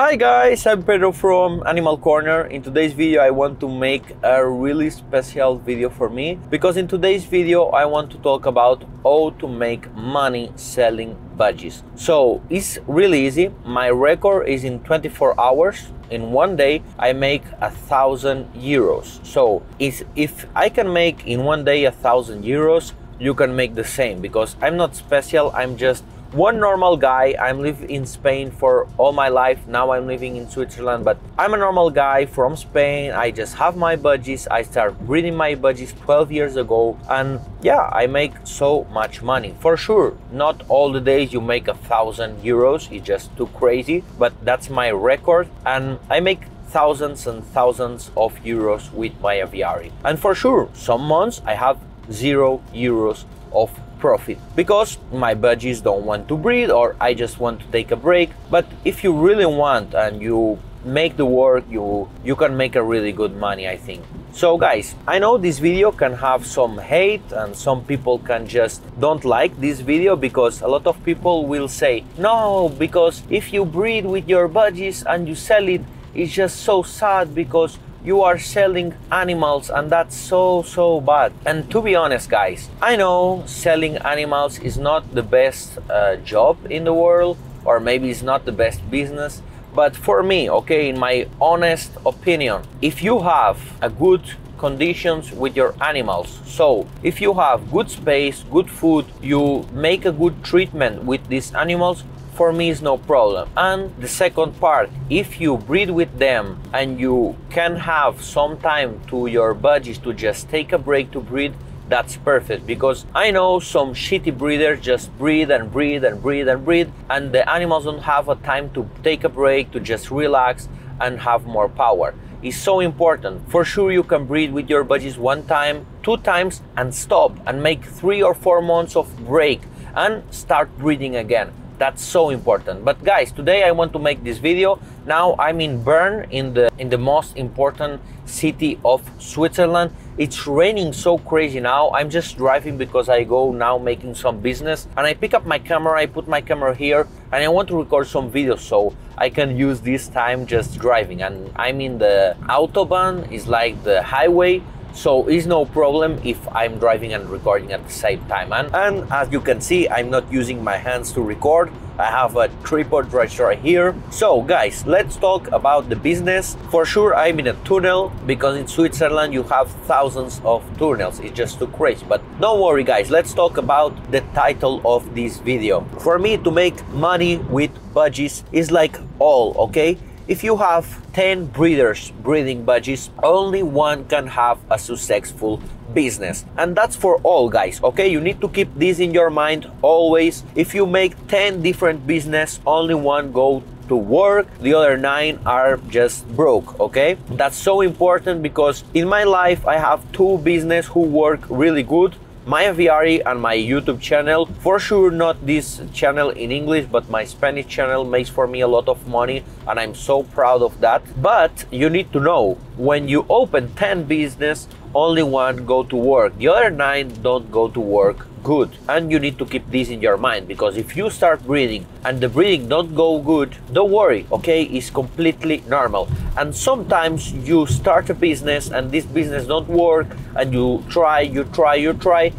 Hi guys, I'm Pedro from Animal Corner. In today's video I want to make a really special video for me, because in today's video I want to talk about how to make money selling budgies. So it's really easy. My record is in 24 hours. In one day I make 1,000 euros. So if I can make in one day 1,000 euros, you can make the same, because I'm not special. I'm just one normal guy. I'm living in Spain for all my life. Now I'm living in Switzerland, but I'm a normal guy from Spain. I just have my budgies. I started breeding my budgies 12 years ago, and yeah, I make so much money. For sure, not all the days you make 1,000 euros. It's just too crazy, but that's my record, and I make thousands and thousands of euros with my aviary. And for sure, some months I have 0 euros of profit because my budgies don't want to breed, or I just want to take a break. But if you really want and you make the work, you can make a really good money, I think. So guys, I know this video can have some hate and some people can just don't like this video, because a lot of people will say, no, because if you breed with your budgies and you sell it, it's just so sad because you are selling animals, and that's so bad. And to be honest guys, I know selling animals is not the best job in the world, or maybe it's not the best business, but for me, okay, in my honest opinion, if you have a good conditions with your animals, so if you have good space, good food, you make a good treatment with these animals, for me is no problem. And the second part, if you breed with them and you can have some time to your budgies to just take a break to breed, that's perfect. Because I know some shitty breeders just breed and breed and breed and breed, and the animals don't have a time to take a break, to just relax and have more power. It's so important. For sure you can breed with your budgies one time, two times, and stop and make 3 or 4 months of break and start breeding again. That's so important. But guys, today I want to make this video. Now I'm in Bern, in the most important city of Switzerland. It's raining so crazy now. I'm just driving because I go now making some business, and I pick up my camera, I put my camera here, and I want to record some videos so I can use this time just driving. And I'm in the Autobahn, it's like the highway, so it's no problem if I'm driving and recording at the same time. And as you can see, I'm not using my hands to record. I have a tripod right here. So guys, let's talk about the business. For sure I'm in a tunnel, because in Switzerland you have thousands of tunnels. It's just too crazy. But don't worry guys, let's talk about the title of this video. For me, to make money with budgies is like all, okay? If you have 10 breeders breeding budgies, only one can have a successful business. And that's for all guys, okay? You need to keep this in your mind always. If you make 10 different business, only one go to work, the other 9 are just broke, okay? That's so important, because in my life I have 2 business who work really good. My aviary and my YouTube channel. For sure not this channel in English, but my Spanish channel makes for me a lot of money, and I'm so proud of that. But you need to know, when you open 10 business, only one go to work, the other 9 don't go to work good. And you need to keep this in your mind, because if you start breeding and the breeding don't go good, don't worry, okay? It's completely normal. And sometimes you start a business and this business don't work, and you try,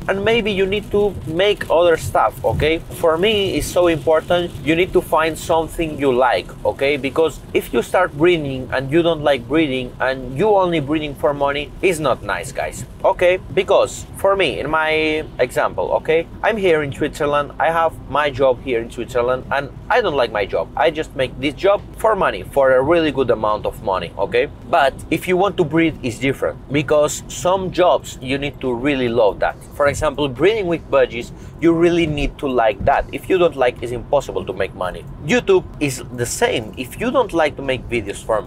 and maybe you need to make other stuff, okay? For me, it's so important, you need to find something you like, okay? Because if you start breeding and you don't like breeding and you only breeding for money, it's not nice guys, okay? Because for me, in my example, okay, I'm here in Switzerland, I have my job here in Switzerland, and I don't like my job. I just make this job for money, for a really good amount of money, okay? But if you want to breed, it's different, because some jobs you need to really love that. For example, breeding with budgies, you really need to like that. If you don't like, it's impossible to make money. YouTube is the same. If you don't like to make videos for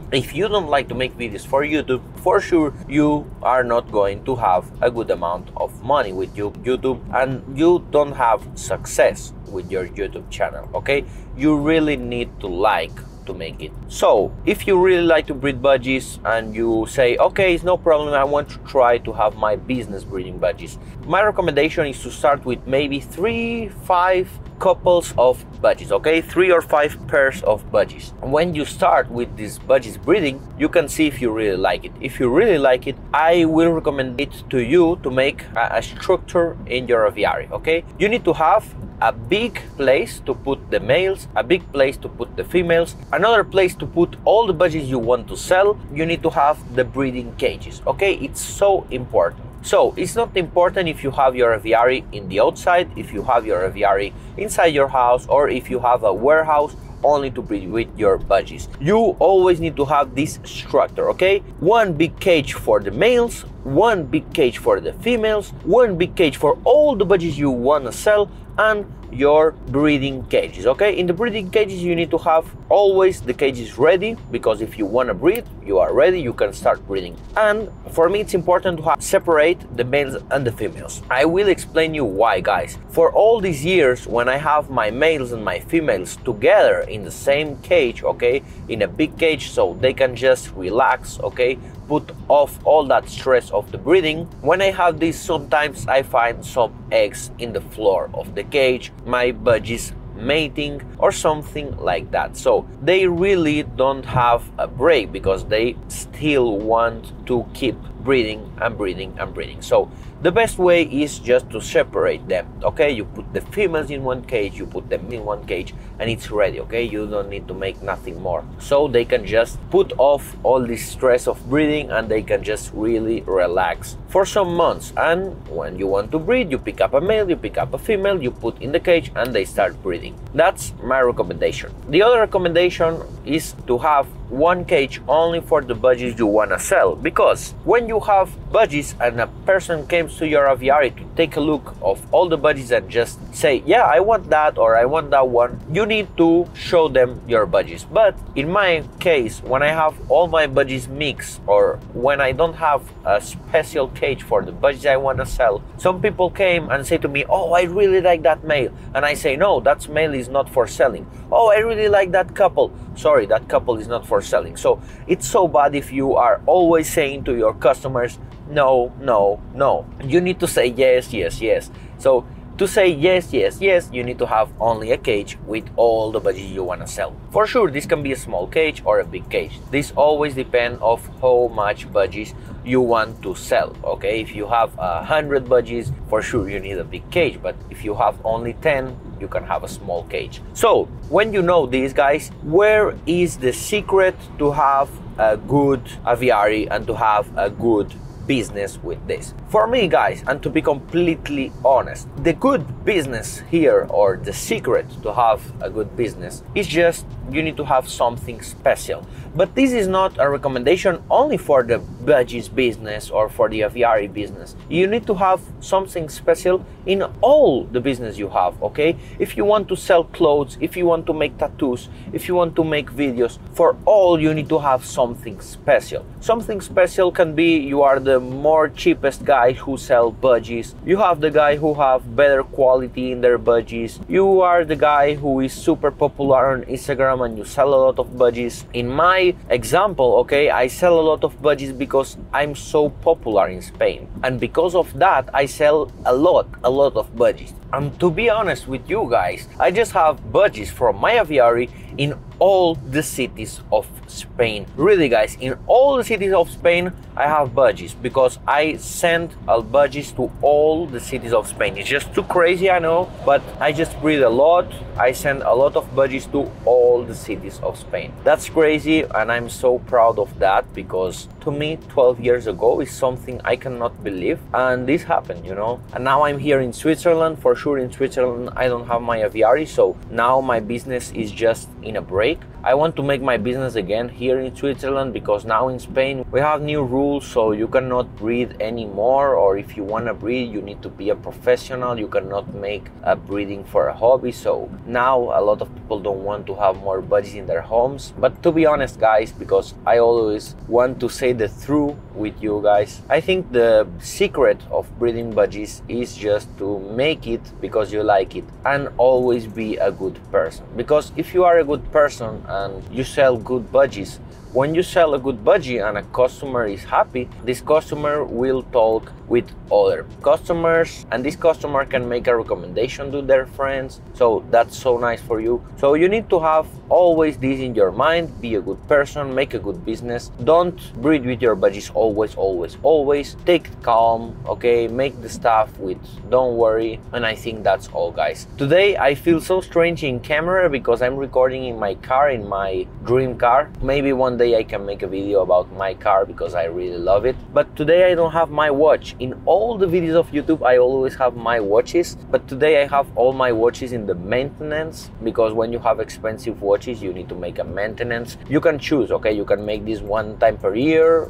YouTube, for sure you are not going to have a good amount of money with YouTube, and you don't have success with your YouTube channel, okay? You really need to like to make it. So if you really like to breed budgies and you say, okay, it's no problem, I want to try to have my business breeding budgies, my recommendation is to start with maybe 3-5 couples of budgies, okay, 3 or 5 pairs of budgies. When you start with this budgies breeding, you can see if you really like it. If you really like it, I will recommend it to you to make a structure in your aviary, okay? You need to have a big place to put the males, a big place to put the females, another place to put all the budgies you want to sell. You need to have the breeding cages, okay? It's so important. So it's not important if you have your aviary in the outside, if you have your aviary inside your house, or if you have a warehouse only to breed with your budgies. You always need to have this structure, okay? One big cage for the males, one big cage for the females, one big cage for all the budgies you want to sell, and your breeding cages, okay? In the breeding cages, you need to have always the cages ready, because if you want to breed, you are ready, you can start breeding. And for me, it's important to separate the males and the females. I will explain you why, guys. For all these years, when I have my males and my females together in the same cage, okay, in a big cage, so they can just relax, okay, put off all that stress of the breeding. When I have this, sometimes I find some eggs in the floor of the cage, my budgies mating or something like that. So they really don't have a break because they still want to keep breeding and breeding and breeding. So the best way is just to separate them, okay? You put the females in one cage, you put them in one cage, and it's ready, okay? You don't need to make nothing more. So they can just put off all this stress of breeding and they can just really relax for some months. And when you want to breed, you pick up a male, you pick up a female, you put in the cage, and they start breeding. That's my recommendation. The other recommendation is to have one cage only for the budgies you want to sell, because when you have budgies and a person comes to your aviary to take a look of all the budgies and just say, yeah, I want that or I want that one, you need to show them your budgies. But in my case, when I have all my budgies mixed, or when I don't have a special cage for the budgies I want to sell, some people came and say to me, oh, I really like that male, and I say, no, that male is not for selling. Oh, I really like that couple. Sorry, that couple is not for selling. So it's so bad if you are always saying to your customers, no, no, no. You need to say yes, yes, yes. So to say yes, yes, yes, you need to have only a cage with all the budgies you want to sell. For sure, this can be a small cage or a big cage. This always depends on how much budgies you want to sell, okay? If you have 100 budgies, for sure you need a big cage, but if you have only 10, you can have a small cage. So when you know this, guys, where is the secret to have a good aviary and to have a good business with this? For me, guys, and to be completely honest, the good business here, or the secret to have a good business, is just you need to have something special. But this is not a recommendation only for the budgies business or for the aviary business. You need to have something special in all the business you have, okay? If you want to sell clothes, if you want to make tattoos, if you want to make videos, for all you need to have something special. Something special can be you are the more cheapest guy who sell budgies, you have the guy who have better quality in their budgies, you are the guy who is super popular on Instagram and you sell a lot of budgies. In my example, okay, I sell a lot of budgies because I'm so popular in Spain, and because of that I sell a lot of budgies. And to be honest with you guys, I just have budgies from my aviary in all the cities of Spain. Really, guys, in all the cities of Spain I have budgies, because I send budgies to all the cities of Spain. It's just too crazy, I know, but I just breed a lot. I send a lot of budgies to all the cities of Spain. That's crazy, and I'm so proud of that, because to me 12 years ago is something I cannot believe, and this happened, you know. And now I'm here in Switzerland. For sure in Switzerland I don't have my aviary, so now my business is just in a break. I want to make my business again here in Switzerland, because now in Spain we have new rules, so you cannot breed anymore, or if you want to breed you need to be a professional. You cannot make a breeding for a hobby. So now a lot of people don't want to have more budgies in their homes. But to be honest, guys, because I always want to say the truth with you guys, I think the secret of breeding budgies is just to make it because you like it, and always be a good person. Because if you are a good person and you sell good budgies. When you sell a good budgie and a customer is happy, this customer will talk with other customers, and this customer can make a recommendation to their friends. So that's so nice for you. So you need to have always this in your mind. Be a good person, make a good business. Don't breed with your budgies always. Take it calm, okay? Make the stuff with don't worry. And I think that's all, guys. Today I feel so strange in camera because I'm recording in my car, in my dream car. Maybe one day I can make a video about my car because I really love it. But today I don't have my watch. In all the videos of YouTube I always have my watches, but today I have all my watches in the maintenance, because when you have expensive watches you need to make a maintenance. You can choose, okay? You can make this one time per year,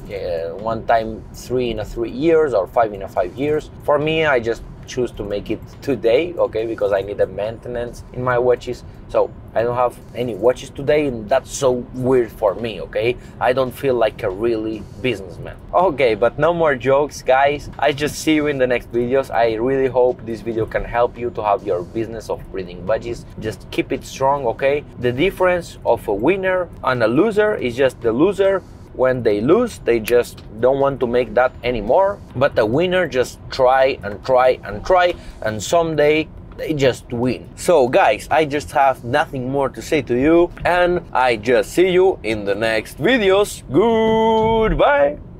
one time 3 in 3 years, or 5 in 5 years. For me, I just choose to make it today, okay, because I need a maintenance in my watches. So I don't have any watches today, and that's so weird for me, okay? I don't feel like a really businessman. Okay, but no more jokes, guys. I just see you in the next videos. I really hope this video can help you to have your business of breeding budgies. Just keep it strong, okay? The difference of a winner and a loser is just the loser, when they lose, they just don't want to make that anymore. But the winner just try and try and try, and someday they just win. So guys, I just have nothing more to say to you, and I just see you in the next videos. Goodbye.